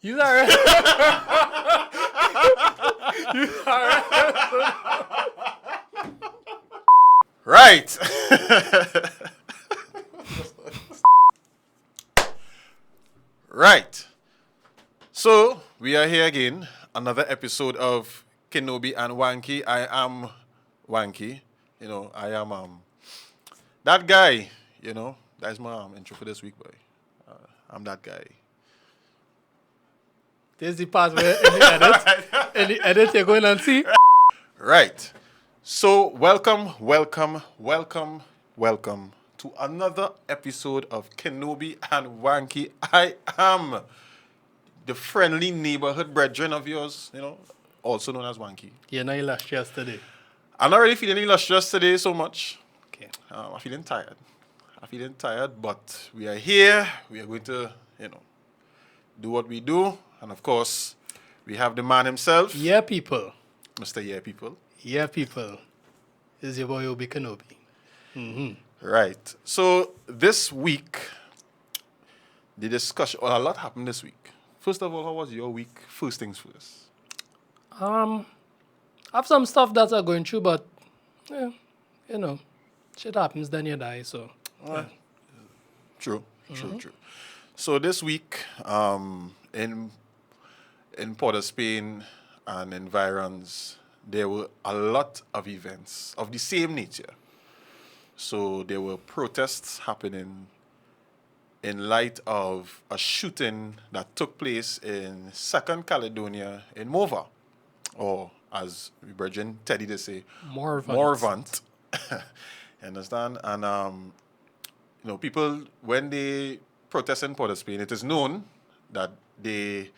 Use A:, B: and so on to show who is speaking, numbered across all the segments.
A: You are You are
B: Right. Right. So we are here again. Another episode of Kenobi and Wanke. I am Wanke. I am that guy. That's my intro for this week, boy. I'm that guy.
A: There's the part where in the edit you're going and see.
B: Right. So welcome to another episode of Kenobi and Wanke. I am the friendly neighborhood brethren of yours, also known as Wanke.
A: You're not illustrious today.
B: I'm not really feeling illustrious today so much.
A: Okay.
B: I'm feeling tired, but we are here. We are going to, do what we do. And of course, we have the man himself.
A: Yeah, people.
B: Mr. Yeah, people.
A: Yeah, people. This is your boy Obi Kenobi. Mm-hmm.
B: Right. So this week, the discussion, a lot happened this week. First of all, how was your week? First things first.
A: I have some stuff that are going through, but yeah, shit happens, then you die. So yeah.
B: True. So this week, in Port of Spain and environs, there were a lot of events of the same nature. So there were protests happening in light of a shooting that took place in Second Caledonia in Mova, or as Virgin Teddy they say, Morvant. You understand? And people, when they protest in Port of Spain, it is known that they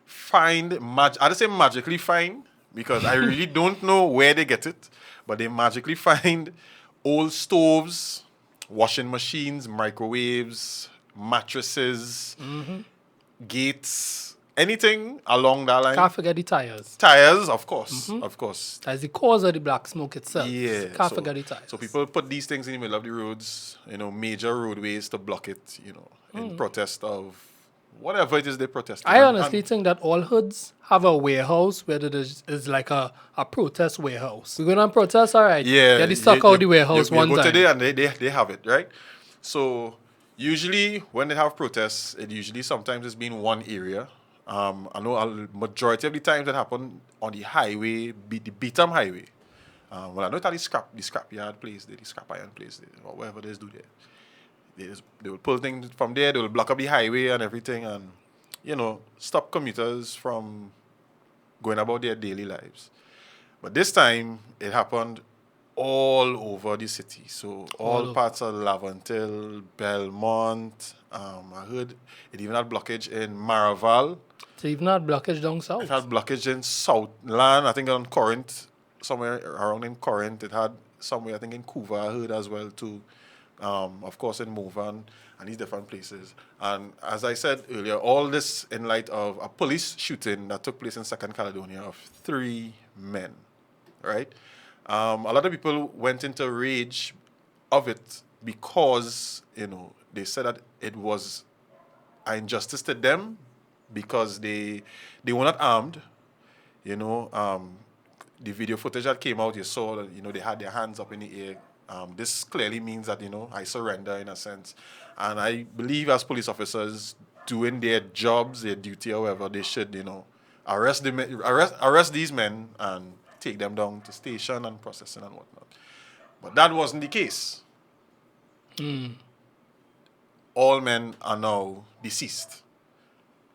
B: find I don't say magically find, because I really don't know where they get it, but they magically find old stoves, washing machines, microwaves, mattresses, gates, anything along that line.
A: Can't forget the tires.
B: Tires, of course.
A: That's the cause of the black smoke itself.
B: Yeah.
A: Can't forget the tires.
B: So people put these things in the middle of the roads, major roadways to block it, in protest of whatever it is they protest.
A: I honestly think that all hoods have a warehouse where there is like a protest warehouse. We're going to protest, all right.
B: Yeah.
A: They stuck out the warehouse one
B: go
A: time.
B: today and they have it, right? So usually when they have protests, it usually sometimes it's been one area. I know a majority of the times that happen on the highway, the Beatham Highway. I know it's the scrap yard place, the scrap iron place, or whatever they do there. They will pull things from there, they will block up the highway and everything, and, stop commuters from going about their daily lives. But this time, it happened all over the city. So all parts of Lavantil, Belmont, I heard it even had blockage in Maraval.
A: So even had blockage down south?
B: It had blockage in Southland, I think on Corinth, somewhere around in Corinth. It had somewhere, I think in Couva, I heard as well too. Of course in Movan and these different places. And as I said earlier, all this in light of a police shooting that took place in Second Caledonia of 3 men, right? A lot of people went into rage of it because, they said that it was an injustice to them because they were not armed. The video footage that came out, you saw that, they had their hands up in the air. This clearly means that, I surrender in a sense. And I believe as police officers doing their jobs, their duty, however, they should, arrest these men and take them down to station and processing and whatnot. But that wasn't the case. All men are now deceased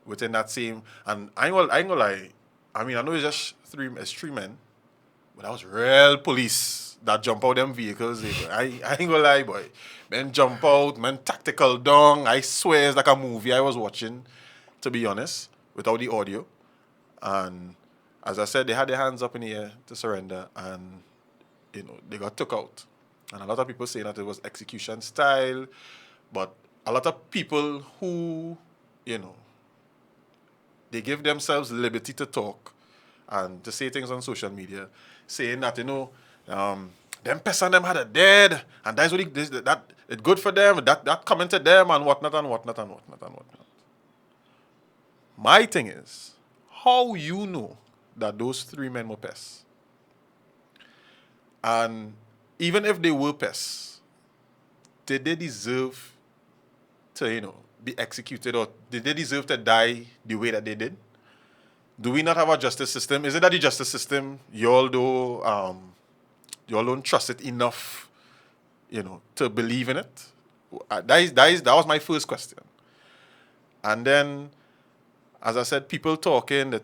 B: within that same, and I ain't gonna lie. I mean, I know it's 3 men, but that was real police that jump out them vehicles. I ain't gonna lie, boy. Men jump out, men tactical down. I swear it's like a movie I was watching, to be honest, without the audio. And as I said, they had their hands up in the air to surrender, and they got took out. And a lot of people saying that it was execution style, but a lot of people who, they give themselves liberty to talk and to say things on social media, saying that, them person them had a dead, and that's what that it's good for them, that commented them and whatnot and whatnot and whatnot and whatnot. My thing is, how you know that those 3 men were pests? And even if they were pests, did they deserve to, be executed, or did they deserve to die the way that they did? Do we not have a justice system? Is it that the justice system, y'all don't trust it enough, to believe in it? That was my first question. And then, as I said, people talking, they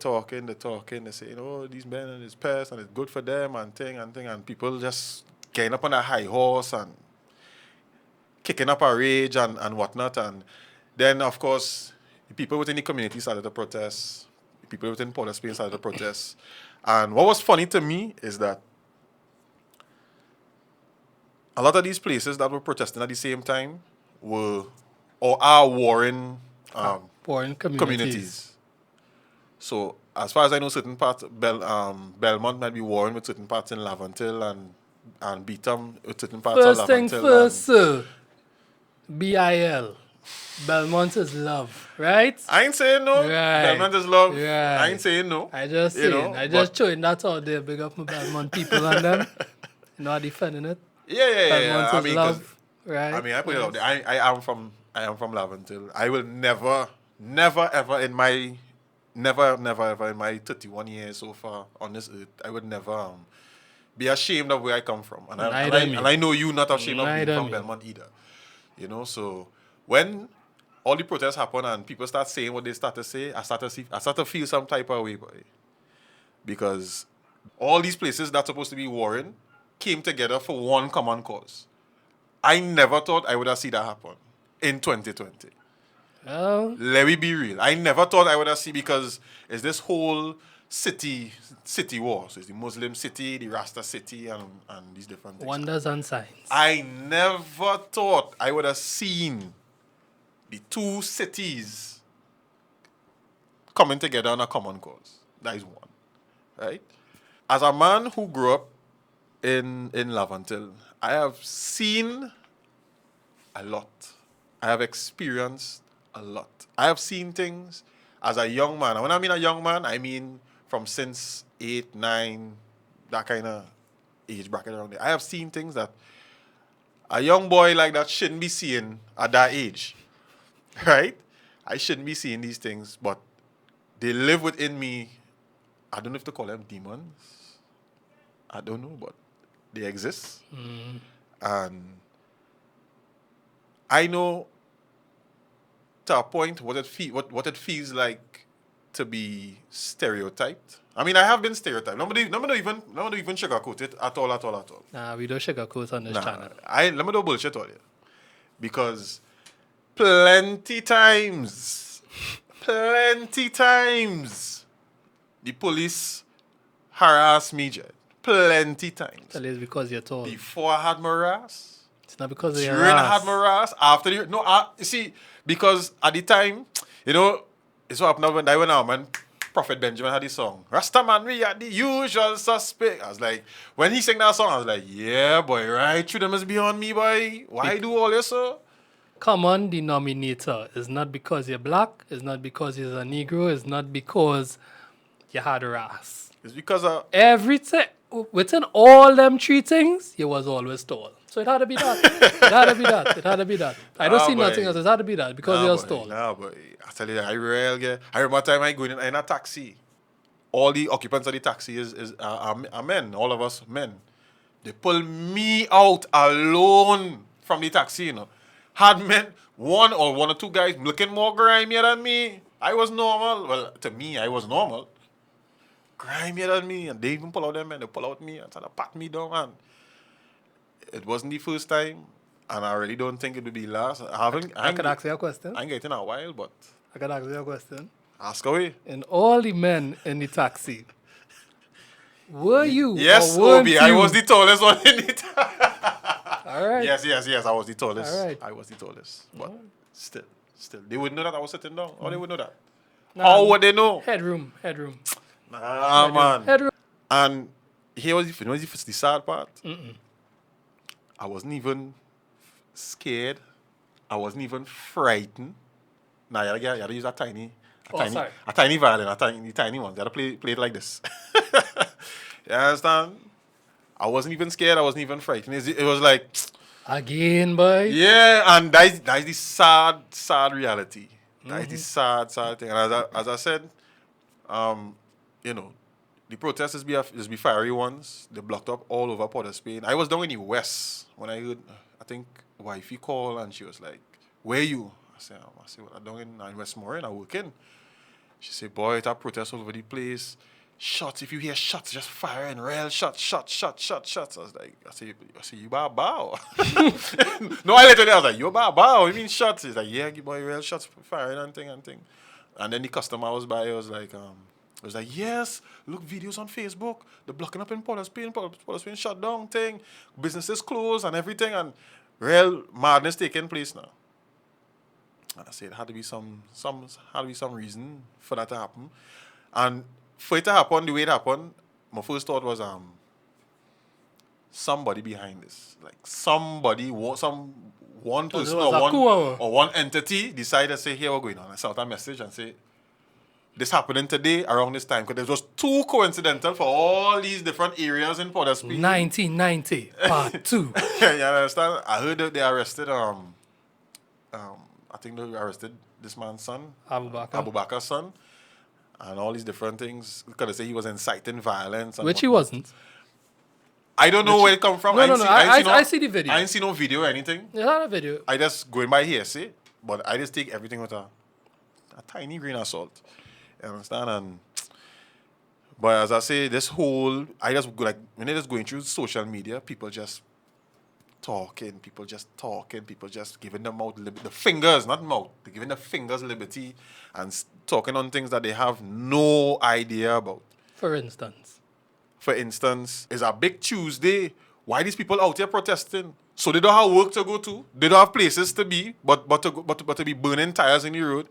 B: say, these men and it's pests and it's good for them and thing, and people just getting up on a high horse and kicking up a rage and whatnot. And then, of course, the people within the community started to protest. The people within Port of Spain started to protest. And what was funny to me is that a lot of these places that were protesting at the same time were or are warring
A: Foreign
B: communities. So, as far as I know, certain parts, Belmont might be warring with certain parts in Laventille and Beetham with certain parts
A: First
B: of
A: thing
B: Laventille.
A: first, sir. BIL. Belmont is love, right?
B: I ain't saying no.
A: Right.
B: Belmont is love.
A: Right.
B: I ain't saying no.
A: I just
B: You
A: saying.
B: know,
A: I just
B: but-
A: showing that out there. Big up my Belmont people and them. I'm defending it.
B: Yeah.
A: Belmont
B: I
A: is
B: mean, 'cause-
A: love, right?
B: I put it out there. I am from Laventille. I will never ever in my 31 years so far on this earth, I would never be ashamed of where I come from. And I know you not ashamed of being
A: Neither
B: from
A: me.
B: Belmont either. So when all the protests happen and people start saying what they start to say, I start to feel some type of way, boy. Because all these places that's supposed to be warring came together for one common cause. I never thought I would have seen that happen in 2020.
A: Well,
B: Let me be real. I never thought I would have seen, because it's this whole city war. So it's the Muslim city, the Rasta city, and these different things.
A: wonders and signs.
B: I never thought I would have seen the two cities coming together on a common cause. That is one. Right? As a man who grew up in Laventille, I have seen a lot. I have experienced a lot. I have seen things as a young man. And when I mean a young man, I mean from since 8, 9, that kind of age bracket around there. I have seen things that a young boy like that shouldn't be seeing at that age. Right? I shouldn't be seeing these things, but they live within me. I don't know if to call them demons. I don't know, but they exist. And I know to a point what it feels like to be stereotyped. I mean, I have been stereotyped. Nobody even sugarcoat it at all.
A: Nah, we don't sugarcoat on this channel.
B: Let me do bullshit all here. Because plenty times, the police harass me, Jed. Plenty times.
A: Tell you it's because you're tall.
B: Before I had my harass,
A: It's not because of your
B: during I had
A: ass.
B: my harass, after you see, because at the time, it's what happened when I man, Prophet Benjamin had this song. Rasta man, we are the usual suspect. I was like, when he sang that song, I was like, yeah, boy, right through them is beyond me, boy. Why do all this, sir?
A: Common denominator is not because you're black, it's not because you're a Negro, it's not because you had a ass.
B: It's because of
A: Everything, within all them three things, you was always tall. So it had to be that. It had to be that. I don't
B: Ah,
A: see
B: boy.
A: nothing else. It had to be that because you was
B: boy,
A: tall.
B: Nah, boy. I tell you, I remember time I going in a taxi. All the occupants of the taxi are men. All of us men. They pull me out alone from the taxi, Had men, one or two guys looking more grimier than me. I was normal. Well, to me, I was normal. Grimier than me. And they even pull out them men. They pull out me and try to pat me down. And it wasn't the first time. And I really don't think it would be last.
A: I could ask you a question.
B: I ain't getting a while, but
A: I could ask you a question.
B: ask away.
A: And all the men in the taxi, were you?
B: Yes,
A: or weren't
B: Obi, I
A: you?
B: was the tallest one in it.
A: All right.
B: Yes, I was the tallest.
A: All right.
B: I was the tallest. But still, they would know that I was sitting down. Or they would know that.
A: Nah,
B: How would they know?
A: Headroom.
B: Nah, man.
A: Headroom.
B: And here was the sad part. I wasn't even scared. I wasn't even frightened. Nah, you gotta use that tiny
A: Sorry.
B: A tiny violin, tiny one. Gotta play it like this. You understand? I wasn't even scared. I wasn't even frightened. It was like,
A: Again, boy.
B: yeah, and that's the sad reality. That's the sad thing. And as I said, you know, the protests is be fiery ones. They blocked up all over Port of Spain. I was down in the west when I heard, I think, wifey call and she was like, "Where you?" I said, well, I'm down in Westmoreland. I work in. She said, "Boy, that protest all over the place. Shots. If you hear shots, just firing. Real shots. I was like, I say, you bow bow. No, I literally, I was like, you bow bow. You mean shots? He's like, yeah, boy, real shots firing and thing. And then the customer was by, I was like, yes, look, videos on Facebook. They're blocking up in Port of Spain. Port of Spain shut down thing. Businesses closed and everything. And real madness taking place now. And I said, had to be some reason for that to happen. And for it to happen, the way it happened, my first thought was somebody behind this. Like somebody, one person or one entity decided to say, here we're going on. I sent a message and say, this happening today around this time. Because it was too coincidental for all these different areas in Port of Spain.
A: 1990, part 2.
B: You understand? I heard that they arrested, I think they arrested this man's son.
A: Abu
B: Bakar's son. And all these different things. Because they say he was inciting violence.
A: Which he wasn't.
B: I don't know where it come from.
A: No, I see the video.
B: I didn't see no video or anything.
A: There's not a video.
B: I just going by hearsay. But I just take everything with a tiny grain of salt. You understand? But as I say, I just like, when they're just going through social media, people just talking, people just giving them out the fingers, not mouth, they're giving the fingers liberty and talking on things that they have no idea about.
A: For instance,
B: it's a big Tuesday. Why these people out here protesting? So they don't have work to go to, they don't have places to be, but to be burning tires in the road.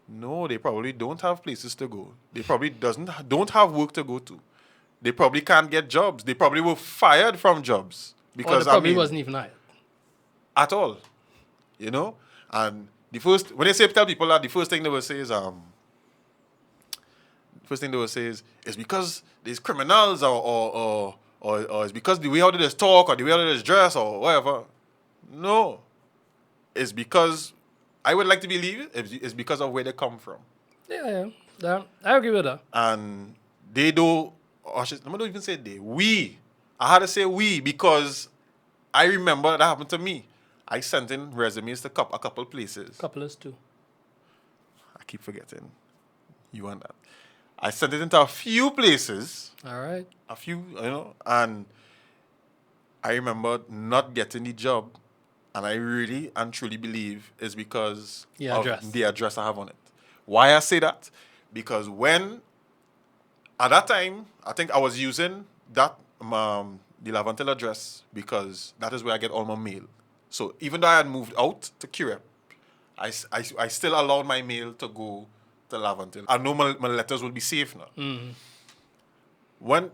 B: No, they probably don't have places to go. They probably don't have work to go to. They probably can't get jobs. They probably were fired from jobs. Because
A: or they probably wasn't even hired.
B: At all. You know? And when they tell people that, the first thing they will say is, it's because these criminals or it's because the way how they just talk or the way how they just dress or whatever. No. It's because I would like to believe it's because of where they come from.
A: Yeah. I agree with that.
B: And they do, let me not even say they, we. I had to say we because I remember that happened to me. I sent in resumes to a couple places.
A: Couple is two.
B: I keep forgetting. You and that. I sent it into a few places.
A: All right.
B: A few, and I remember not getting the job. And I really and truly believe it's because of the address I have on it. Why I say that? Because at that time, I think I was using that the Lavantil address because that is where I get all my mail. So even though I had moved out to Curep, I still allowed my mail to go to Lavantil. I know my letters will be safe now.
A: Mm-hmm.
B: When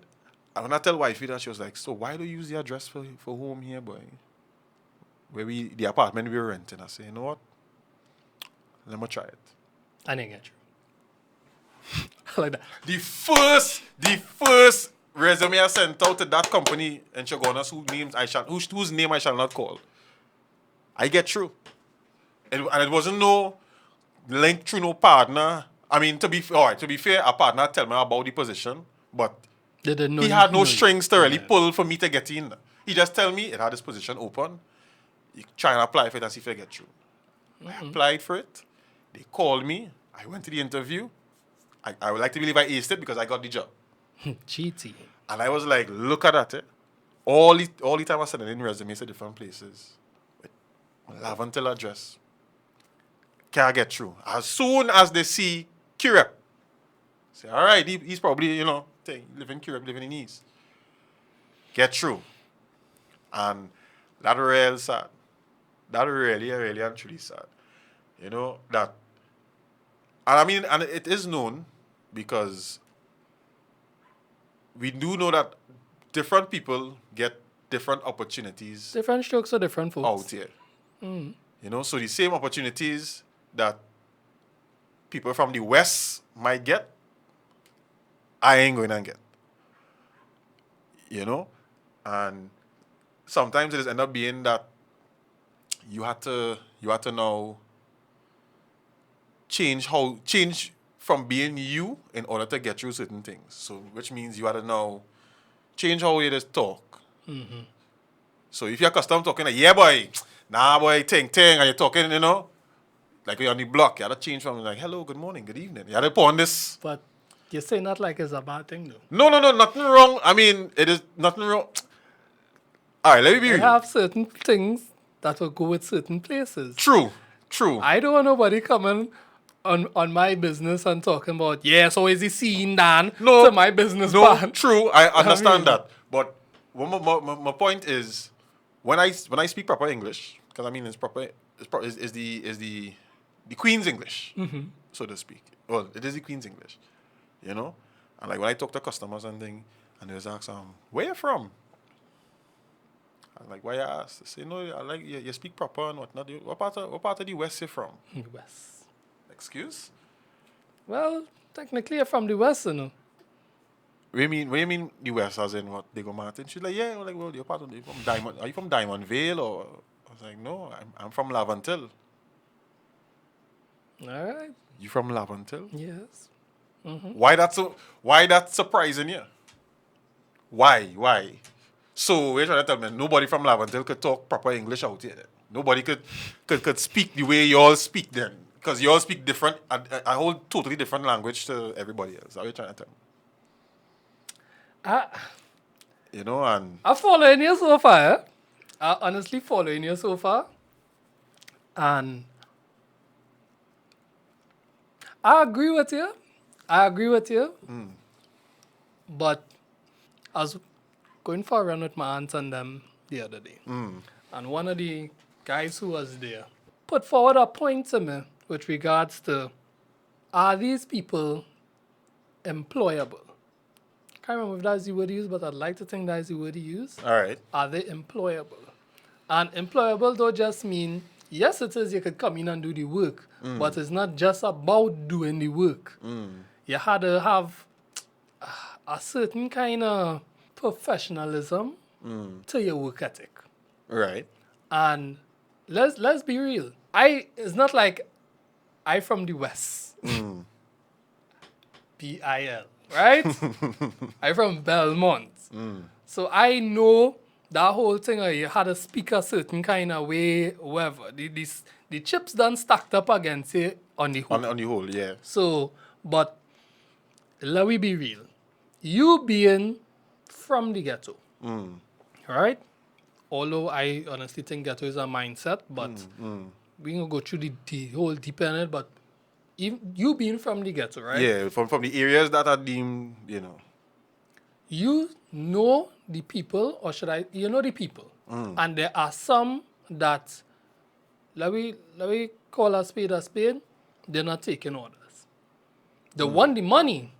B: I tell wifey that, she was like, so why do you use the address for home here, boy? The apartment we were renting. I say, you know what? Let me try it.
A: I didn't get you. I like that.
B: The first resume I sent out to that company in Chagonas whose name I shall not call. I get through. And it wasn't no link through no partner. I mean, to be fair, a partner tell me about the position, but he had no strings to really pull for me to get in. He just tell me it had this position open. You try and apply for it and see if I get through. Mm-hmm. I applied for it. They called me. I went to the interview. I would like to believe I aced it because I got the job.
A: Cheaty.
B: And I was like, look at that. All the time I sent in resumes to different places. With Lavantil address. Can I get through? As soon as they see Curep, say, all right, he's probably, living in Curep, living in East. Get through. And that real sad. That really and truly sad. That. And I mean, and it is known because we do know that different people get different opportunities.
A: Different strokes for different folks.
B: Out here. So the same opportunities that people from the West might get, I ain't going to get. You know? And sometimes it just end up being that you had to now change from being you in order to get through certain things. So which means you had to now change how you just talk. So if you're accustomed talking like, yeah boy, nah boy, ting, and you're talking, you know, like you're on the block, you had to change from like, hello, good morning, good evening. You had to put on this.
A: But you say not like it's a bad thing, though.
B: No, nothing wrong. I mean, it is nothing wrong. All right, let me be
A: You
B: real.
A: have certain things that will go with certain places.
B: True.
A: I don't want nobody coming on my business and talking about, yeah, so is he seeing Dan
B: No,
A: to my business
B: no,
A: plan?
B: true. I understand
A: mean-
B: that, but my point is, when I speak proper English, because I mean it's proper, is the Queen's English, so to speak. Well, it is the Queen's English, you know. And like when I talk to customers and thing, and they just ask where you from? I'm like, why you ask? They say, no, I like you speak proper and whatnot. What part of the West you from?
A: West.
B: Excuse?
A: Well, technically you're from the West, you know.
B: What do you mean the West, as in what, Diego Martin? She's like, yeah. I'm like, well, you're part of the, from Diamond. Are you from Diamond Vale? Or I was like, no, I'm from Lavantil.
A: All right.
B: You from Lavantil?
A: Yes.
B: Why that's surprising you? Why? So you're trying to tell me nobody from Lavantil could talk proper English out here then? Nobody could speak the way you all speak then? Because you all speak different, a whole totally different language to everybody else. That's what you're trying to tell me. You know, and
A: I'm following you so far. I'm honestly following you so far. And I agree with you. But I was going for a run with my aunt and them the other day. And one of the guys who was there put forward a point to me with regards to, are these people employable? Can't remember if that's the word he used, but I'd like to think that's the word he used.
B: all right.
A: Are they employable? And employable don't just mean, yes, it is you could come in and do the work, but it's not just about doing the work. You had to have a certain kind of professionalism to your work ethic.
B: Right.
A: And let's be real. It's not like I from the West. BIL, right? I from Belmont. So I know that whole thing you had to speak a certain kind of way, whatever. The chips done stacked up against it on the whole.
B: On the whole, yeah.
A: So, but let me be real. You being from the ghetto, right? Although I honestly think ghetto is a mindset, but we can go through the whole deep end, of it, but even you being from the ghetto, right?
B: Yeah, from the areas that are deemed, you know.
A: You know the people, or you know the people. And there are some that, let me call a spade, they're not taking orders. They want the money,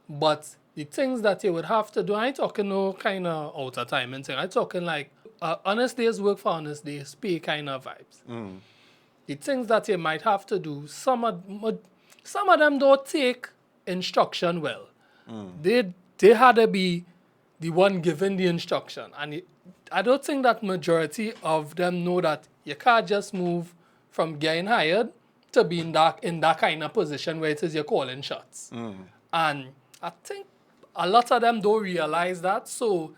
A: but the things that you would have to do, I ain't talking no kind of out of time and thing. I'm talking like honest days work for honest days, pay kind of vibes. The things that you might have to do, some of them don't take instruction well. They had to be the one giving the instruction. And I don't think that majority of them know that you can't just move from getting hired to be in that kind of position where it is you're calling shots. And I think a lot of them don't realize that. So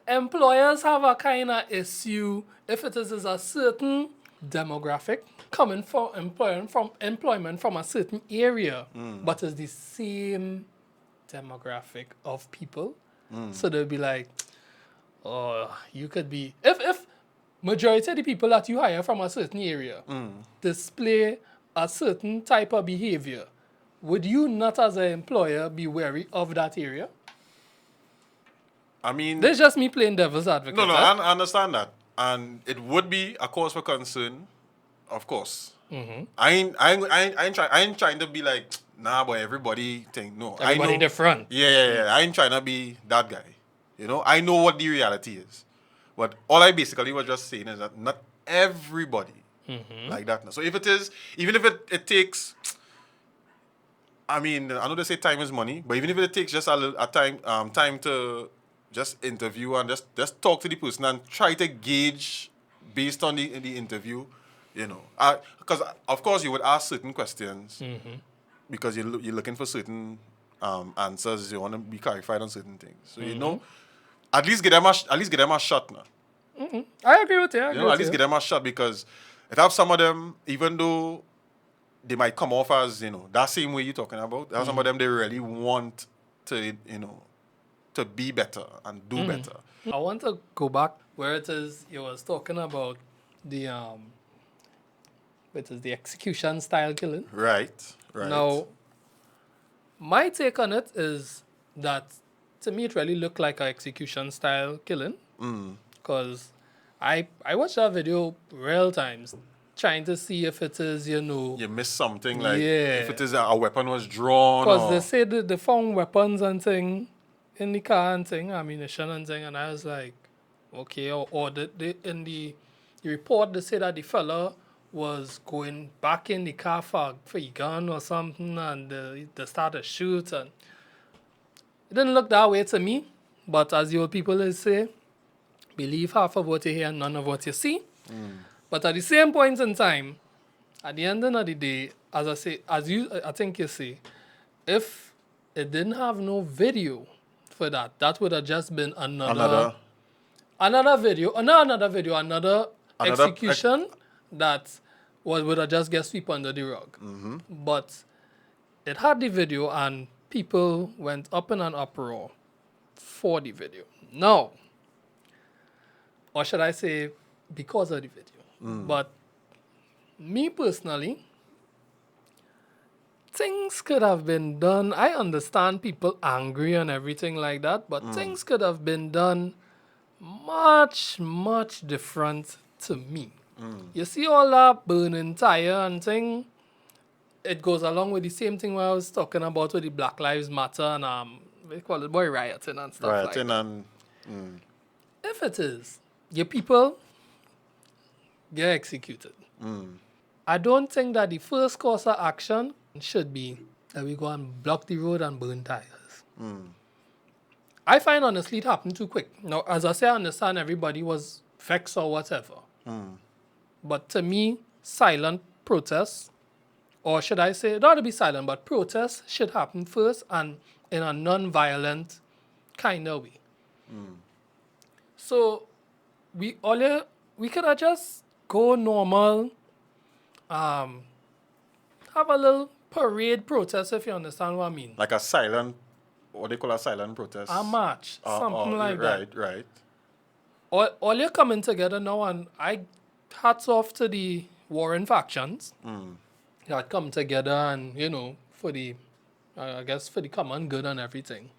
A: employers have a kind of issue if it is a certain demographic coming for employment from a certain area, but it's the same demographic of people. So they'll be like, oh, you could be if majority of the people that you hire from a certain area display a certain type of behavior, would you not as an employer be wary of that area?
B: I mean,
A: This is just me playing devil's advocate.
B: no,
A: huh?
B: I understand that, and it would be a cause for concern, of course. I ain't trying to be like, nah, but everybody think no.
A: Everybody
B: I know,
A: different.
B: Yeah. I ain't trying to be that guy. You know, I know what the reality is, but all I basically was just saying is that not everybody like that. So if it is, even if it takes, I mean, I know they say time is money, but even if it takes just a time to just interview and just talk to the person and try to gauge based on the interview, because of course you would ask certain questions because you're looking for certain answers. You want to be clarified on certain things. So at least get them a shot now.
A: I agree with you.
B: At least get them a shot because if I have some of them, even though they might come off as, that same way you're talking about, there are some of them they really want to, to be better and do better.
A: I want to go back where it is you was talking about the execution style killing.
B: Right.
A: Now, my take on it is that to me it really looked like an execution style killing. Because I watched that video real times trying to see if it is,
B: You missed something, like if it is a weapon was drawn.
A: Because they say that they found weapons and thing in the car and thing, ammunition and thing, and I was like, okay, or in the report they say that the fella was going back in the car for a gun or something, and they started to shoot, and it didn't look that way to me. But as the old people say, believe half of what you hear and none of what you see. But at the same point in time, at the end of the day, as I say, I think you say, if it didn't have no video for that would have just been another execution that would have just get swept under the rug. But it had the video and people went up in an uproar for the video. Now, or should I say because of the video. But me personally, things could have been done. I understand people angry and everything like that, but things could have been done much, much different to me. You see all that burning tire and thing, it goes along with the same thing where I was talking about with the Black Lives Matter and they call it boy rioting and stuff like that. If it is, your people get executed. I don't think that the first course of action should be that we go and block the road and burn tires. I find honestly it happened too quick. Now, as I say, I understand everybody was vexed or whatever. But to me, silent protests, or should I say, not to be silent, but protests should happen first and in a non-violent kind of way. So we could have just go normal, have a little parade protest, if you understand what I mean.
B: Like a silent, what they call a silent protest.
A: A march, something like that.
B: Right.
A: All you're coming together now, and hats off to the warring factions that come together and, for the, I guess, for the common good and everything.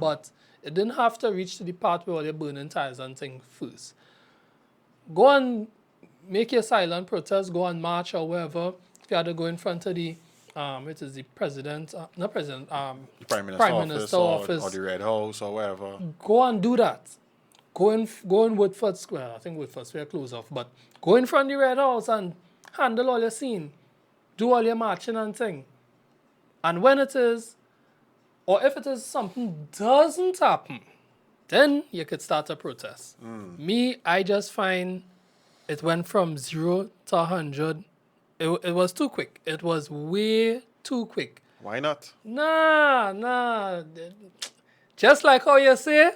A: But it didn't have to reach to the part where all you're burning tires and things first. Go and make your silent protest, go and march or wherever. If you had to go in front of the, it is the president, not president,
B: the Prime Minister's office or the Red House or wherever.
A: Go and do that. Go in Woodford Square. I think Woodford Square closed off, but go in front of the Red House and handle all your scene. Do all your marching and thing. And when it is, or if it is something doesn't happen, then you could start a protest. Me, I just find it went from 0 to 100. It was too quick. It was way too quick.
B: Why not?
A: Nah. Just like how you say,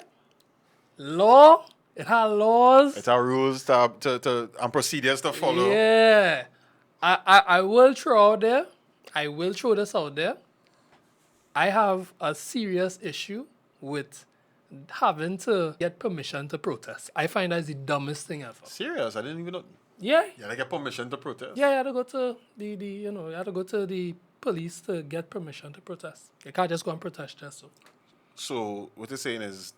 A: law, it had laws.
B: It had rules to and procedures to follow.
A: Yeah. I will throw out there. I will throw this out there. I have a serious issue with having to get permission to protest. I find that's the dumbest thing ever.
B: Serious? I didn't even know.
A: Yeah.
B: You had to get permission to protest?
A: Yeah, you had to go to you had to go to the police to get permission to protest. You can't just go and protest just so.
B: So what you're saying is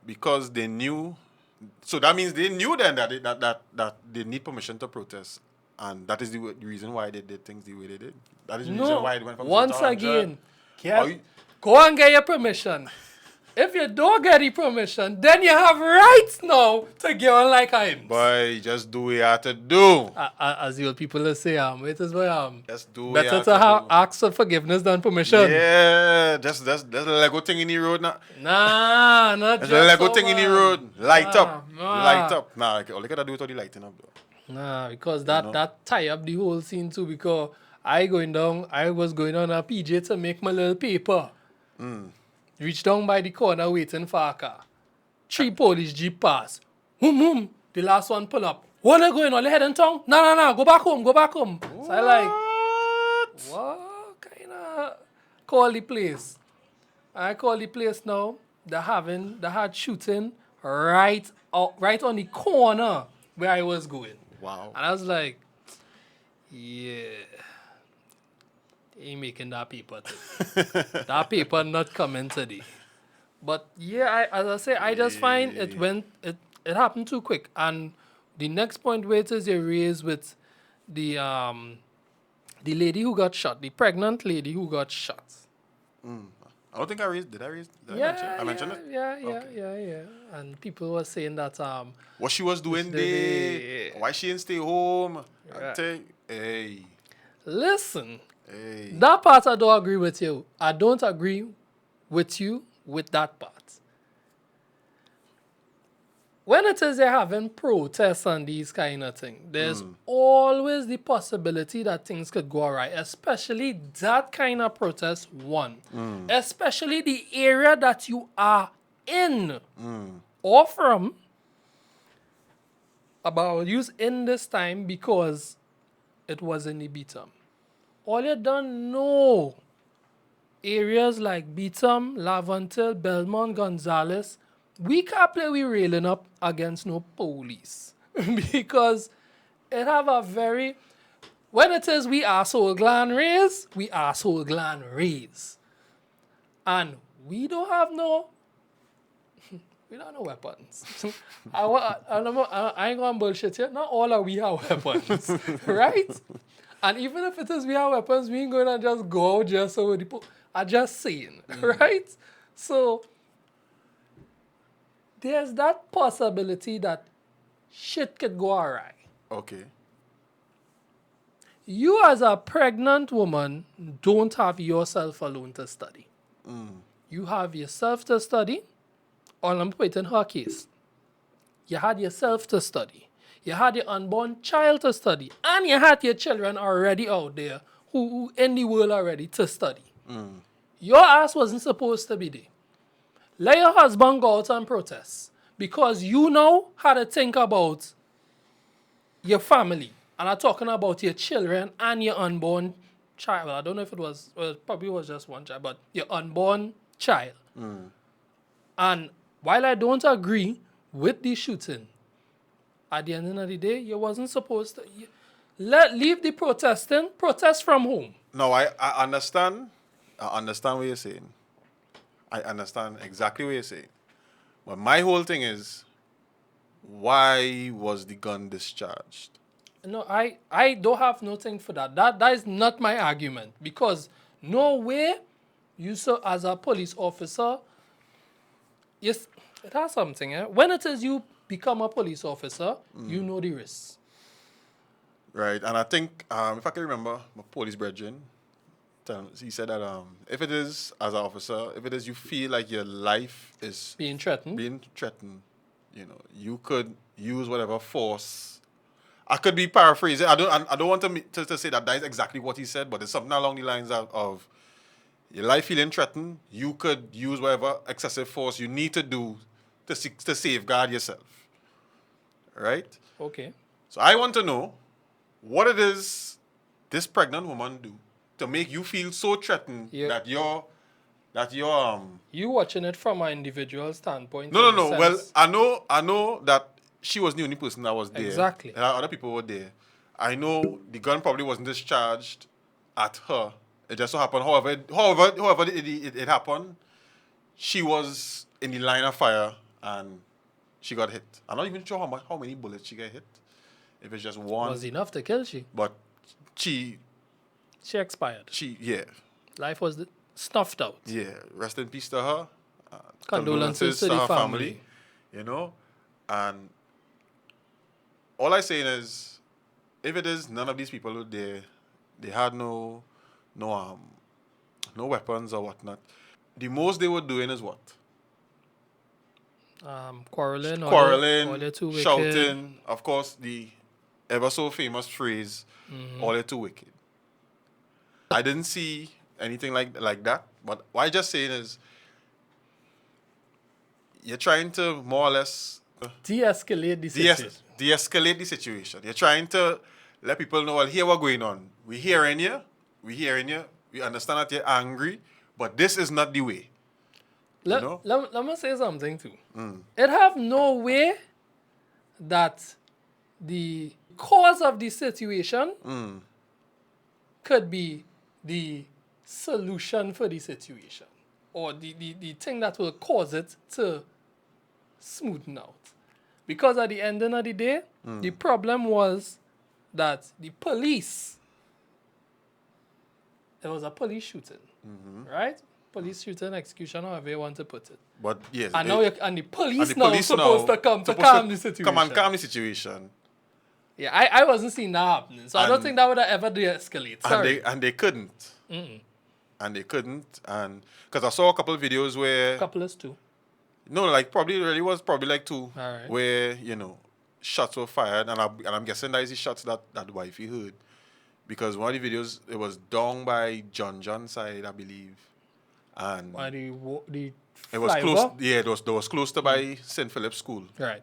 B: because they knew, so that means they knew then that they need permission to protest, and that is the reason why they did things the way they did. That is the reason why it went from
A: once
B: 0 to 100.
A: again, go and get your permission. If you don't get the permission, then you have rights now to get on like him.
B: Boy, just do what you have to do.
A: As the old people will say, it is
B: Just do what you
A: better
B: have
A: to have
B: do.
A: ask for forgiveness than permission.
B: Yeah, that's a Lego thing in the road now.
A: Nah, not
B: That's
A: just
B: a Lego
A: so,
B: thing in the
A: man.
B: road. Light up.
A: Nah.
B: Light up. Nah, all you gotta do is all the lighting up, though.
A: Nah, because that tie up the whole scene too. Because I was going on a PJ to make my little paper. Reach down by the corner waiting for a car. 3 police jeep pass. The last one pull up. What are you going on? You heading town? No. Go back home. So I like, what kind of call the place? I call the place now. They had shooting right on the corner where I was going.
B: Wow.
A: And I was like, yeah, they ain't making that paper today. That paper not coming today. But yeah, as I say, I just find it happened too quick. And the next point where it is you raise with the lady who got shot, the pregnant lady who got shot.
B: I don't think I raised. Did I raise? Did I mention it?
A: Yeah. And people were saying that
B: What she was doing there? Why she didn't stay home? I think, hey,
A: listen,
B: hey.
A: that part I don't agree with you. I don't agree with you with that part. When it is they're having protests and these kind of things, there's always the possibility that things could go awry, especially that kind of protest, one. Especially the area that you are in or from. About use in this time because it was in the Beatum. All you don't know, areas like Beatum, Lavantil, Belmont, Gonzales, we can't play we railing up against no police. Because it have a very, when it is we asshole gland raise, we asshole gland raise. And we don't have no weapons. I ain't gonna bullshit here. Not all of we have weapons, right? And even if it is we have weapons, we ain't gonna just go out just so the people are just saying, right? So there's that possibility that shit could go awry.
B: Okay.
A: You as a pregnant woman don't have yourself alone to study. You have yourself to study. All I'm putting in her case. You had yourself to study. You had your unborn child to study. And you had your children already out there who in the world already to study. Your ass wasn't supposed to be there. Let your husband go out and protest. Because you now had to think about your family. And I'm talking about your children and your unborn child. Well, I don't know if it probably was just one child, but your unborn child. And while I don't agree with the shooting, at the end of the day, you wasn't supposed to leave the protesting. Protest from home.
B: No, I understand. I understand what you're saying. I understand exactly what you're saying. But my whole thing is, why was the gun discharged?
A: No, I don't have nothing for that. That is not my argument. Because no way you as a police officer, yes, it has something. When it is you become a police officer, you know the risks.
B: Right, and I think, if I can remember, my police brethren, he said that if it is, as an officer, if it is you feel like your life is
A: being threatened,
B: you could use whatever force. I could be paraphrasing. I don't want to say that is exactly what he said, but it's something along the lines of your life feeling threatened, you could use whatever excessive force you need to do to safeguard yourself. Right?
A: Okay.
B: So I want to know what it is this pregnant woman do to make you feel so threatened that you're
A: you watching it from an individual standpoint.
B: No. Well, I know that she was the only person that was there.
A: Exactly.
B: Other people were there. I know the gun probably wasn't discharged at her. It just so happened, however it happened, she was in the line of fire and she got hit. I'm not even sure how many bullets she got hit. If it's just one.
A: Was enough to kill she.
B: But she
A: expired.
B: Yeah.
A: Life was snuffed out.
B: Yeah. Rest in peace to her.
A: Condolences to the
B: her
A: family.
B: you know. And all I saying is, if it is none of these people, they had no no weapons or whatnot. The most they were doing is what?
A: Quarreling, or
B: Quarreling,
A: they're too wicked.
B: shouting. Of course, the ever so famous phrase, "All they're too wicked." I didn't see anything like that. But what I just saying is, you're trying to more or less
A: De-escalate the situation.
B: de-escalate the situation. You're trying to let people know, well, here what's going on. We're hearing you. We understand that you're angry, but this is not the way.
A: Let
B: know?
A: me say something too. It have no way that the cause of the situation could be the solution for the situation, or the thing that will cause it to smoothen out. Because at the end of the day, the problem was that the police, it was a police shooting, right? Police shooting, execution, however you want to put it.
B: But yes,
A: And the police now supposed to come to
B: supposed
A: calm the situation.
B: Come and calm the situation.
A: Yeah, I wasn't seeing that happening, so I don't think that would have ever de-escalate. Sorry.
B: And they couldn't. And they couldn't, and because I saw a couple of videos where
A: Couple is two.
B: no, like probably really was probably like two,
A: Alright.
B: where shots were fired, and I'm guessing that is the shots that wifey heard, because one of the videos it was down by John side, I believe, and
A: By the
B: it was close.
A: flyover?
B: Yeah, it was close to by St. Philip's School,
A: Right.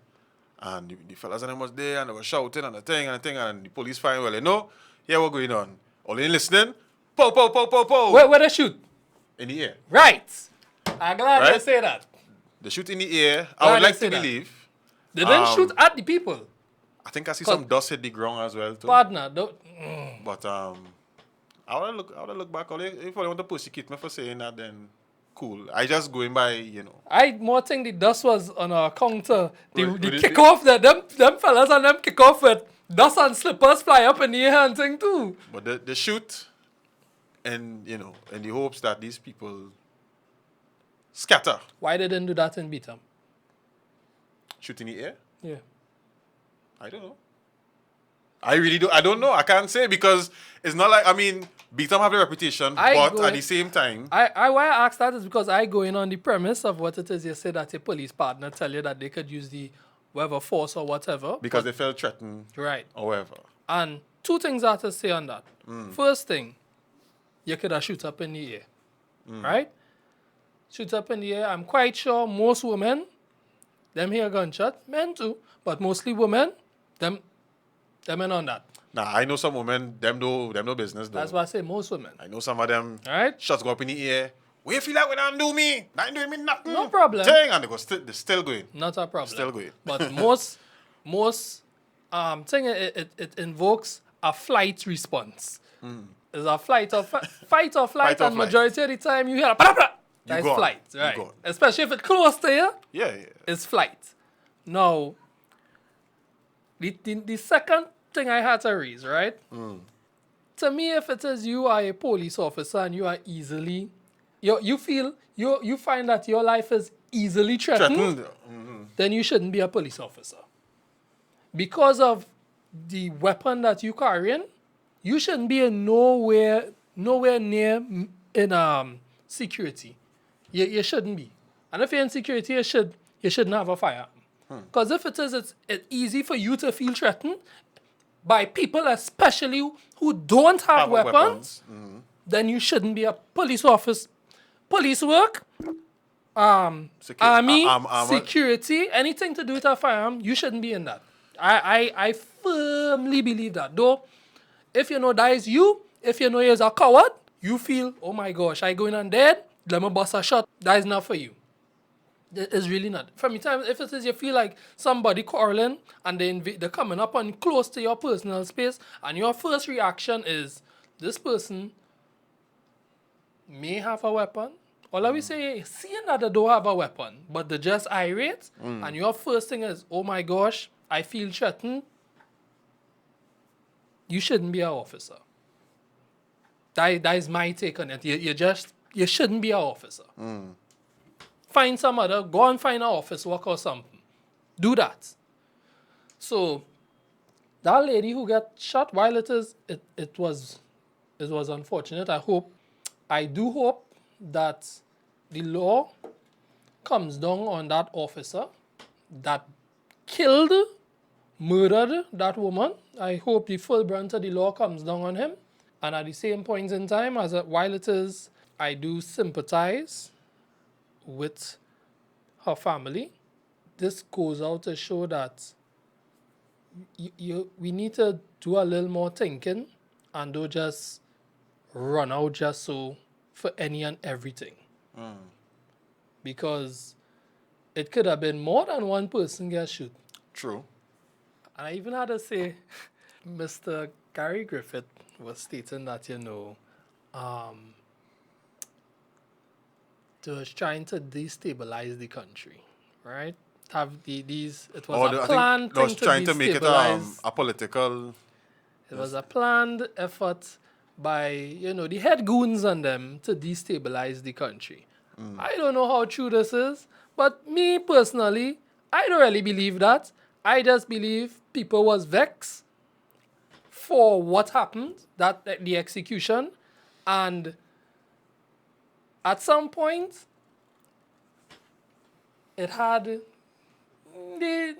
B: and the fellas and them was there, and they were shouting and the thing, and the police firing. Well, here what's going on. All in listening. Pow, pow, pow, pow, pow.
A: Where they shoot?
B: In the air.
A: Right. I'm glad
B: Right?
A: you say that.
B: They shoot in the air.
A: Glad
B: I would
A: you
B: like
A: say
B: to
A: that.
B: believe.
A: They didn't shoot at the people.
B: I think I see some dust hit the ground as well too.
A: Partner,
B: But I wanna look back. If I want to persecute me for saying that, then cool. I just going by,
A: I more think the dust was on our counter. The
B: With the-
A: kickoff that them fellas and them kick off with dust and slippers fly up in the air and thing too.
B: But the shoot, and in the hopes that these people scatter.
A: Why they didn't do that in Beatham?
B: Shoot in the air?
A: Yeah.
B: I don't know. I really do. I don't know. I can't say, because it's not like, Beatham have a reputation, but at the same time,
A: why I ask that is because I go in on the premise of what it is you say that your police partner tell you that they could use the whatever force or whatever.
B: because they felt threatened
A: Right.
B: or whatever.
A: And two things I have to say on that. First thing, you could have shoot up in the air. Right? Shoot up in the air. I'm quite sure most women, them hear gunshot, men too, but mostly women, them in on that.
B: Nah, I know some women, them no business though.
A: That's why I say most women.
B: I know some of them,
A: Right?
B: shots go up in the air. What you feel like when I'm do me? That ain't doing me nothing.
A: No problem.
B: Thing, and they're still going.
A: Not a problem.
B: Still good.
A: But most thing it invokes a flight response. It's a fight or flight,
B: Fight or
A: and
B: flight.
A: majority of the time you hear a blah, blah. That's
B: gone.
A: flight,
B: You
A: right?
B: gone.
A: Especially if it's close to you,
B: Yeah.
A: it's flight. Now, the second thing I had to raise, right? To me, if it is you are a police officer and you are easily, you find that your life is easily threatened, then you shouldn't be a police officer. Because of the weapon that you carrying, you shouldn't be in nowhere near in security. You shouldn't be. And if you're in security, you shouldn't have a firearm. Because if it's easy for you to feel threatened by people, especially who don't have weapons, then you shouldn't be a police officer. Police work, army, security, anything to do with a firearm, you shouldn't be in that. I firmly believe that. Though, if you know that is you, if you know you're a coward, you feel, oh my gosh, I going on dead, let me bust a shot. That is not for you. It's really not. From the time, if it is you feel like somebody quarreling and they're coming up on close to your personal space, and your first reaction is, this person may have a weapon. All I will say, seeing that they don't have a weapon, but they're just irate, and your first thing is, oh my gosh, I feel threatened, you shouldn't be an officer. That is my take on it. You shouldn't be an officer. Go and find an office work or something. Do that. So that lady who got shot, while it was unfortunate, I do hope that the law comes down on that officer that killed, murdered that woman. I hope the full brunt of the law comes down on him. And at the same point in time, I do sympathize with her family. This goes out to show that we need to do a little more thinking and don't just run out just so for any and everything. Because it could have been more than one person get shot.
B: True.
A: And I even had to say, Mr. Gary Griffith was stating that, they was trying to destabilize the country, right? It was a planned thing
B: was trying to make it a political.
A: It was a planned effort by, the head goons on them to destabilize the country. I don't know how true this is, but me personally, I don't really believe that. I just believe people was vexed for what happened, the execution, and at some point, it had the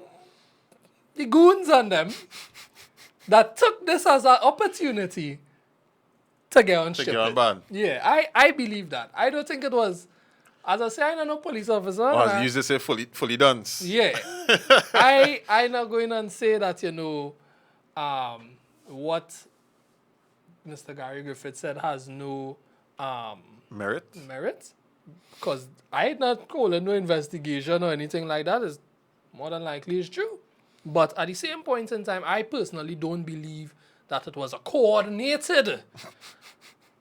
A: goons on them that took this as an opportunity to get on ship. Yeah, I believe that. I don't think it was, as I say, I'm not a police officer.
B: Or as you used to say, fully done.
A: Yeah. I'm not going and say that, what Mr. Gary Griffith said has no
B: merit.
A: Because I not calling no investigation or anything like that. Is more than likely is true. But at the same point in time, I personally don't believe that it was a coordinated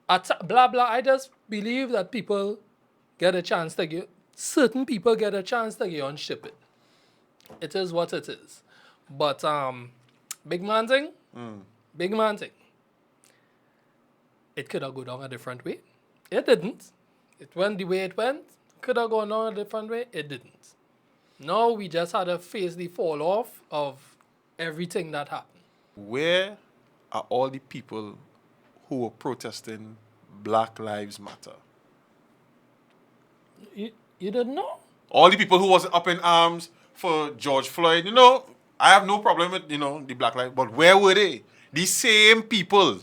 A: blah blah. I just believe that certain people get a chance to get on ship it. It is what it is. But big man thing. It could have gone down a different way. It didn't. It went the way it went. Could have gone down a different way. It didn't. Now we just had to face the fall off of everything that happened.
B: Where are all the people who were protesting Black Lives Matter?
A: You didn't know?
B: All the people who was up in arms for George Floyd, I have no problem with, the Black Lives, but where were they? These same people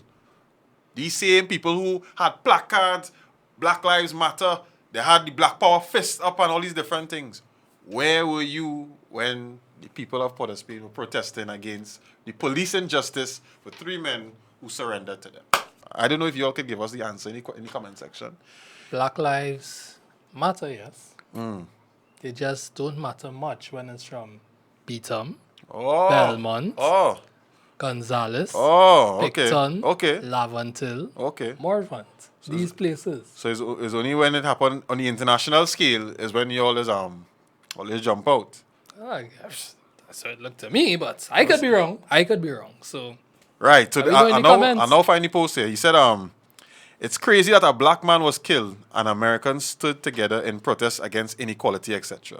B: who had placards, Black Lives Matter, they had the Black Power fist up and all these different things. Where were you when the people of Port of Spain were protesting against the police injustice for 3 men who surrendered to them? I don't know if you all could give us the answer in the comment section.
A: Black Lives Matter, yes. They just don't matter much when it's from Beetham, Belmont, Gonzales, Picton, Laventille, Morvant. These places.
B: So it's only when it happened on the international scale is when you always jump out.
A: That's how it looked to me, but I could be wrong. So
B: right. So I now find the post here. He said, it's crazy that a black man was killed and Americans stood together in protest against inequality, etc.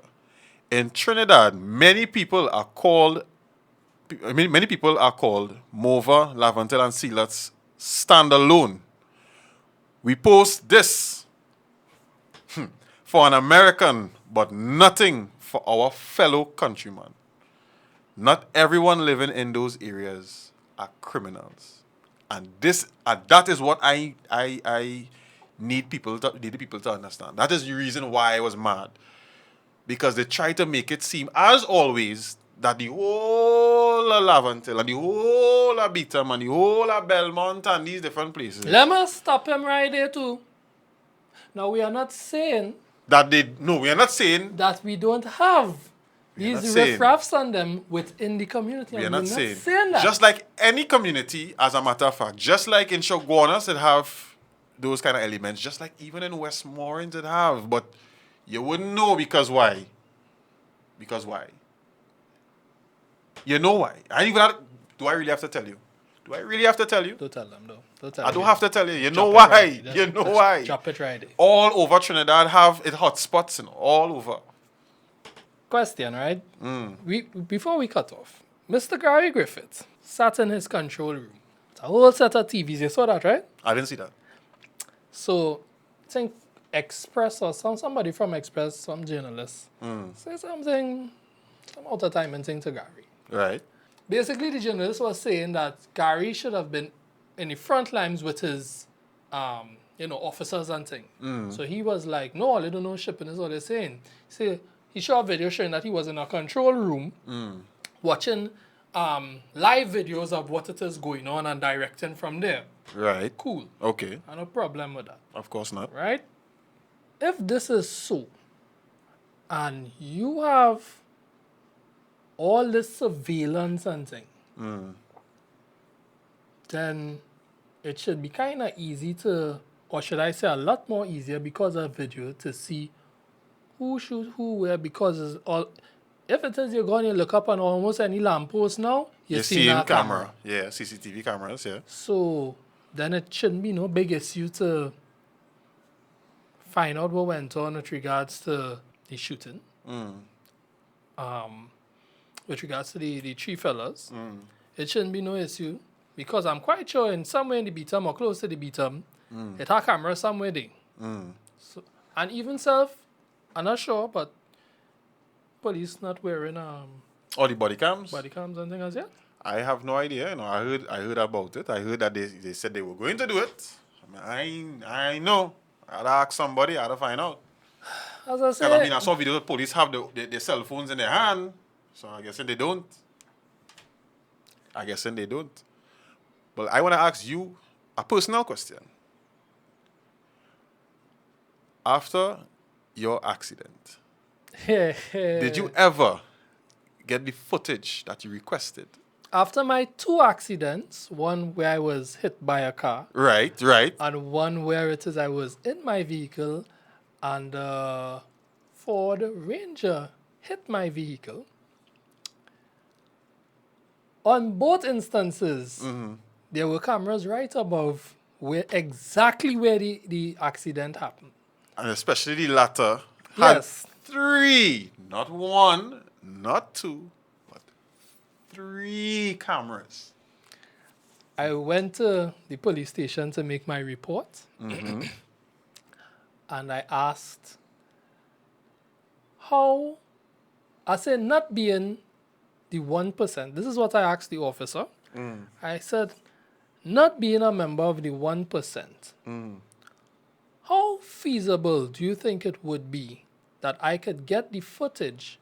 B: In Trinidad, many people are called Mova, Laventille, and Sealats stand alone. We post this for an American, but nothing for our fellow countrymen. Not everyone living in those areas are criminals. And that is what I need the people to understand. That is the reason why I was mad. Because they try to make it seem, as always, that the whole of Laventille and the whole of Beetham and the whole of Belmont and these different places.
A: Let me stop him right there too. Now we are not saying
B: we are not saying
A: that we don't have these riffraffs on them within the community.
B: We are not saying
A: that.
B: Just like any community, as a matter of fact, just like in Shoguanas it have those kind of elements, just like even in Westmoreland it have, but you wouldn't know because why? Because why? You know why? Do I really have to tell you?
A: Don't tell them though. So tell
B: I
A: me.
B: don't have to tell you. You know
A: Drop it
B: why?
A: right there.
B: You know
A: Just
B: why?
A: Drop it right there.
B: All over Trinidad have it hot spots, all over.
A: Question, right? Before we cut off, Mr. Gary Griffith sat in his control room. It's a whole set of TVs. You saw that, right?
B: I didn't see that.
A: So, I think Express or somebody from Express, some journalist, say something, some out of time and thing to Gary.
B: Right.
A: Basically, the journalist was saying that Gary should have been in the front lines with his, officers and thing. So he was like, no, they don't know shipping is what they're saying. See, he showed a video showing that he was in a control room watching live videos of what it is going on and directing from there.
B: Right.
A: Cool.
B: Okay.
A: No problem with that.
B: Of course not.
A: Right? If this is so, and you have all this surveillance and thing, then it should be kind of easy to, or should I say a lot more easier because of video to see who shoots who where, because it's all, if it is you're going to look up on almost any lamppost now, you're seeing that camera.
B: Yeah, CCTV cameras, yeah.
A: So then it shouldn't be no big issue to find out what went on with regards to the shooting. With regards to the three fellas, it shouldn't be no issue because I'm quite sure in somewhere in the beatum or close to the beatum, it had camera somewhere there. So, and even self, I'm not sure, but police not wearing
B: All the body cams?
A: body cams and things as yet.
B: I have no idea. I heard about it. I heard that they said they were going to do it. I know. I'd ask somebody, I'd find out.
A: As I
B: I
A: said,
B: saw videos of police have their cell phones in their hand. So I guess they don't. But I want to ask you a personal question. After your accident, did you ever get the footage that you requested?
A: after my 2 accidents, one where I was hit by a car,
B: Right.
A: and one where it is I was in my vehicle and Ford Ranger hit my vehicle. On both instances, there were cameras right above exactly where the accident happened.
B: And especially the latter had
A: Yes.
B: 3, not 1, not 2, but 3 cameras.
A: I went to the police station to make my report. And I asked how, I said, not being the 1%, this is what I asked the officer. I said, not being a member of the 1%, how feasible do you think it would be that I could get the footage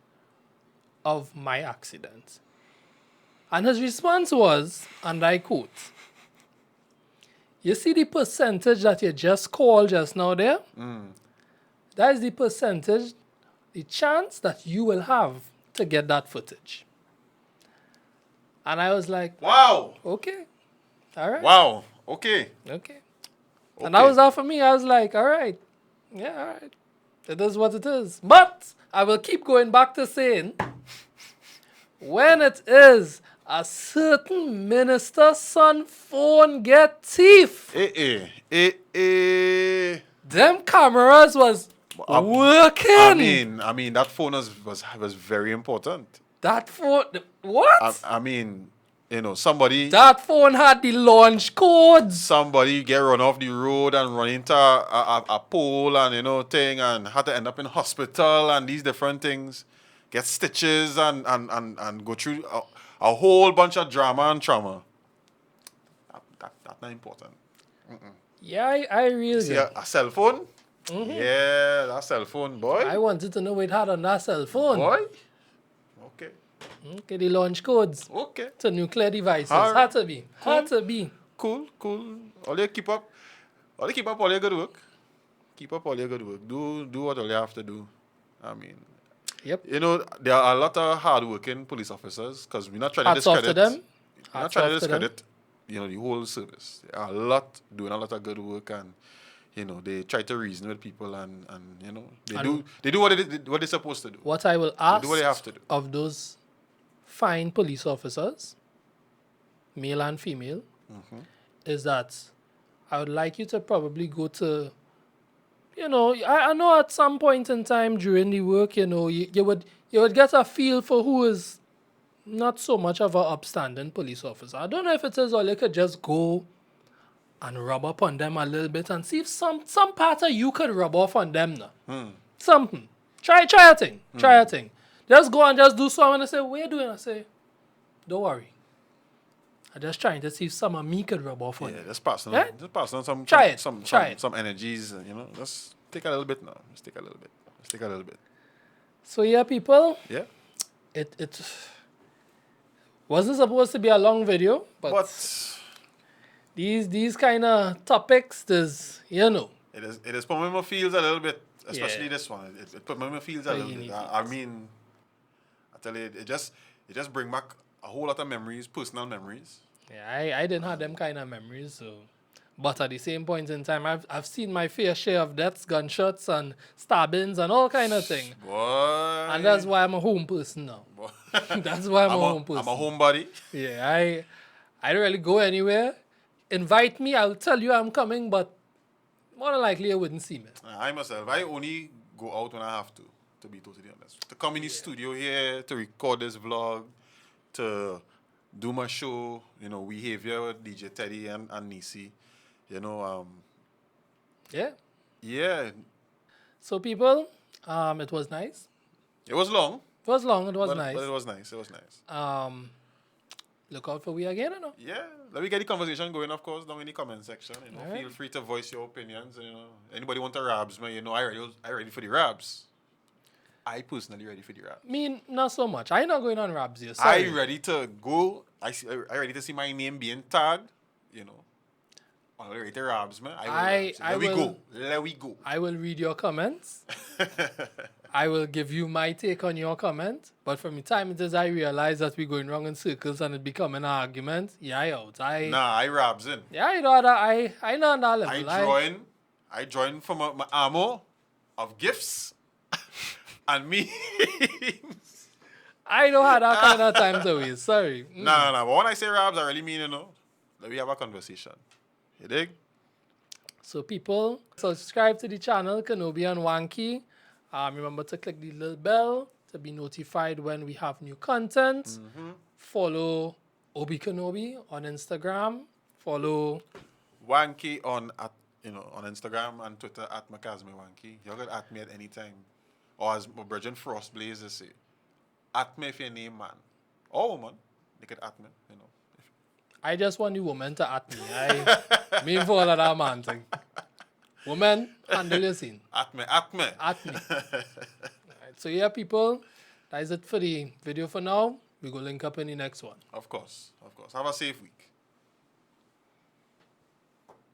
A: of my accident? And his response was, and I quote, you see the percentage that you just called just now there? That is the percentage, the chance that you will have to get that footage. And I was like,
B: Wow.
A: okay, all right,
B: Wow. Okay.
A: okay. And that was that for me. I was like, all right, yeah, all right. It is what it is. But I will keep going back to saying, when it is a certain minister's son phone get thief, them cameras was working.
B: I mean that phone was very important.
A: That phone, what?
B: I mean, somebody
A: That phone had the launch codes.
B: somebody get run off the road and run into a pole and thing and had to end up in hospital and these different things, get stitches and go through a whole bunch of drama and trauma. That's not important.
A: Yeah, I really
B: See
A: did.
B: a cell phone? Yeah, that cell phone, boy.
A: I wanted to know what it had on that cell phone.
B: Boy. Okay.
A: Okay, the launch codes
B: Okay.
A: to nuclear devices.
B: Alright.
A: Had to be. Had to be.
B: Cool. All you keep up all your good work. Keep up all your good work. Do what all you have to do. I mean,
A: Yep.
B: there are a lot of hard-working police officers because we're not trying to
A: Hats off
B: discredit.
A: to them.
B: We're not
A: Hats
B: trying to
A: off to them.
B: discredit, the whole service. There are doing a lot of good work and, they try to reason with people and they do what they're supposed to do.
A: What I will ask
B: do what they have to do.
A: of those fine police officers, male and female, is that I would like you to probably go to, I know at some point in time during the work, you would get a feel for who is not so much of an upstanding police officer. I don't know if it is, or you could just go and rub up on them a little bit and see if some part of you could rub off on them now. Something. Try a thing. Try a thing. Just go and just do something and say, what are you doing? I say, don't worry. I'm just trying to see if some of me could rub off on you.
B: Yeah, just pass on.
A: Yeah?
B: Just pass on some.
A: Try it.
B: Some
A: Try it.
B: some energies. Just take a little bit now. Just take a little bit. Just take a little bit.
A: So yeah, people,
B: Yeah.
A: it wasn't supposed to be a long video, but these kind of topics, there's,
B: it is putting my feels a little bit, especially
A: Yeah.
B: this one. It put my feels a
A: Very
B: little bit.
A: unique
B: I mean, I tell you, it just bring back a whole lot of memories, personal memories.
A: Yeah, I didn't have them kind of memories, so. But at the same point in time, I've seen my fair share of deaths, gunshots, and stabbings, and all kind of thing.
B: Boy.
A: And that's why I'm a home person now.
B: Boy.
A: That's why I'm a home person.
B: I'm a homebody.
A: Yeah, I don't really go anywhere. Invite me, I'll tell you I'm coming, but more than likely you wouldn't see me.
B: I myself, I only go out when I have to be totally honest. To come in the studio here, to record this vlog, to do my show, we here with DJ Teddy and Nisi.
A: Yeah.
B: Yeah,
A: So people, it was nice.
B: it was long.
A: It was long, it was
B: but,
A: nice.
B: But it was nice. It was nice.
A: Look out for we again,
B: Yeah, let me get the conversation going, of course, down in the comment section.
A: Alright.
B: Feel free to voice your opinions. Anybody want the rabs, man? I ready for the rabs. I personally ready for the rabs.
A: Me, not so much. I not going on Rabs here. Sorry.
B: I ready to go. I ready to see my name being tagged. On the rated rabs, man. Let we go.
A: I will read your comments. I will give you my take on your comment. But from the time it is I realize that we're going wrong in circles and it become an argument, I out.
B: I rabs in.
A: Yeah, I know that. I know on that level.
B: I join from my ammo of gifts and me.
A: I don't have that kind of time to waste. Sorry.
B: No. But when I say rabs, I really mean, that we have a conversation. You dig?
A: So people, subscribe to the channel, Kenobi Wanke. Remember to click the little bell to be notified when we have new content. Follow Obi Kenobi on Instagram. Follow
B: Wanke on Instagram and Twitter at Macasme Wanke. You can at me at any time. Or as my brother Frost Blaze say, at me if your name man. Or woman, they could at me,
A: I just want the woman to at me. I mean for all of that man thing. Woman, handle your scene.
B: At me.
A: At me. Alright, so yeah, people, that is it for the video for now. We go link up in the next one.
B: Of course. Have a safe week.